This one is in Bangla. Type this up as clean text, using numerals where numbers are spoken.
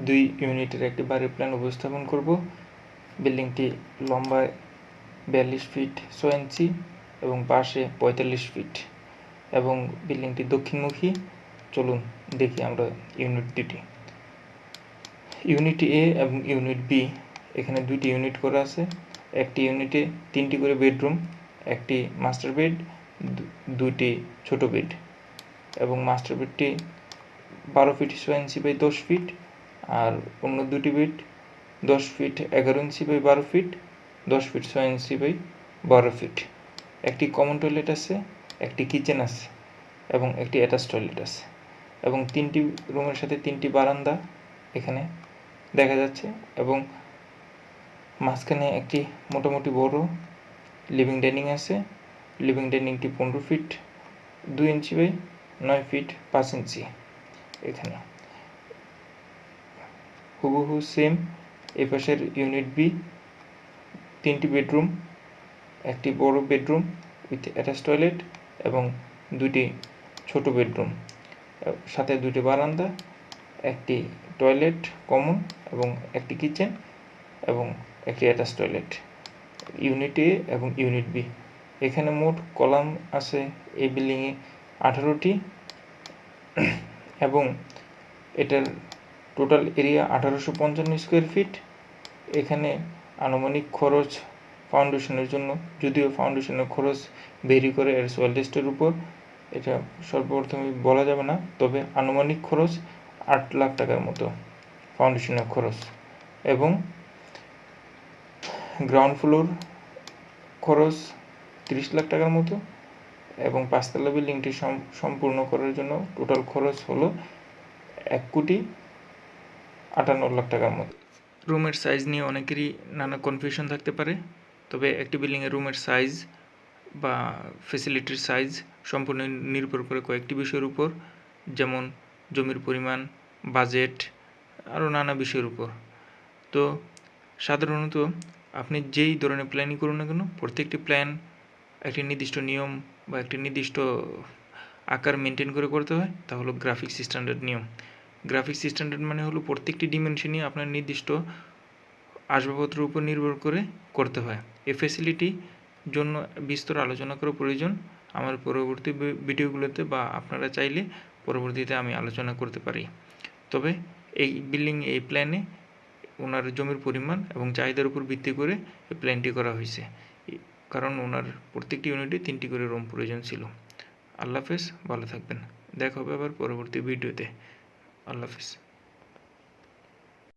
2 ইউনিটের একটি বাড়ির প্ল্যান উপস্থাপন করব। বিল্ডিংটি লম্বায় 42 ফিট 6 ইঞ্চি এবং পাশে 45 ফিট এবং বিল্ডিংটি দক্ষিণমুখী। চলুন দেখি আমরা ইউনিট দুটি। ইউনিট এ এবং ইউনিট বি, এখানে দুইটি ইউনিট করা আছে। একটি ইউনিটে 3টি করে বেডরুম, একটি মাস্টার বেড, দুইটি ছোট বেড এবং মাস্টার বেডটি 12 ফিট 6 ইঞ্চি বাই 10 ফিট আর অন্য দুটি bed 10 feet 11 inch by 12 feet, 10 feet 6 inch by 12 feet. একটি কমন টয়লেট আছে, একটি কিচেন আছে এবং একটি অ্যাটাচ টয়লেট আছে এবং 3টি রুমের সাথে 3টি বারান্দা এখানে দেখা যাচ্ছে এবং মাঝখানে একটি মোটামুটি বড় লিভিং ডাইনিং আছে। লিভিং ডাইনিংটি 15 feet 2 inch by 9 feet 5 inch. এখানে হুবহু সেম এই পাশের ইউনিট বি, 3টি বেডরুম, একটি বড় বেডরুম উইথ অ্যাটাচ টয়লেট এবং দুটি ছোট বেডরুম, সাথে দুটি বারান্দা, একটি টয়লেট কমন এবং একটি কিচেন এবং একটি অ্যাটাচ টয়লেট। ইউনিট এ এবং ইউনিট বি, এখানে মোট কলাম আছে এই বিল্ডিংয়ে 18টি এবং এটার টোটাল এরিয়া 1855 স্কোয়ার ফিট। এখানে আনুমানিক খরচ ফাউন্ডেশনের জন্য, যদিও ফাউন্ডেশনের খরচ ভেরি করে এর সয়েল টেস্টের উপর, এটা সর্বপ্রথমে বলা যাবে না, তবে আনুমানিক খরচ 8 লাখ টাকার মতো ফাউন্ডেশনের খরচ এবং গ্রাউন্ড ফ্লোর খরচ 30 লাখ টাকার মতো এবং 5তলা বিল্ডিংটি সম্পূর্ণ করার জন্য টোটাল খরচ হলো 1,58 লাখ টাকার মতো। রুমের সাইজ নিয়ে অনেকেরই নানা কনফিউশন থাকতে পারে, তবে একটি বিল্ডিংয়ের রুমের সাইজ বা ফ্যাসিলিটির সাইজ সম্পূর্ণ নির্ভর করে কয়েকটি বিষয়ের উপর, যেমন জমির পরিমাণ, বাজেট, আরও নানা বিষয়ের উপর। তো সাধারণত আপনি যেই ধরনের প্ল্যানই করুন না কেন, প্রত্যেকটি প্ল্যান একটি নির্দিষ্ট নিয়ম বা একটি নির্দিষ্ট আকার মেনটেন করে করতে হয়। তা হলো গ্রাফিক্স স্ট্যান্ডার্ড নিয়ম। গ্রাফিক্স স্ট্যান্ডার্ড মানে হলো প্রত্যেকটি ডিমেনশনই আপনার নির্দিষ্ট আসবাবপত্রের উপর নির্ভর করে করতে হয়। এই ফ্যাসিলিটি জন্য বিস্তর আলোচনা করা প্রয়োজন আমার পরবর্তী ভিডিওগুলোতে, বা আপনারা চাইলে পরবর্তীতে আমি আলোচনা করতে পারি। তবে এই বিল্ডিং এই প্ল্যানে ওনার জমির পরিমাণ এবং চাহিদার উপর ভিত্তি করে এই প্ল্যানটি করা হয়েছে, কারণ ওনার প্রত্যেকটি ইউনিটে 3টি করে রুম প্রয়োজন ছিল। আল্লাহ হাফেজ, ভালো থাকবেন। দেখা হবে আবার পরবর্তী ভিডিওতে। আল্লাহ হাফেজ।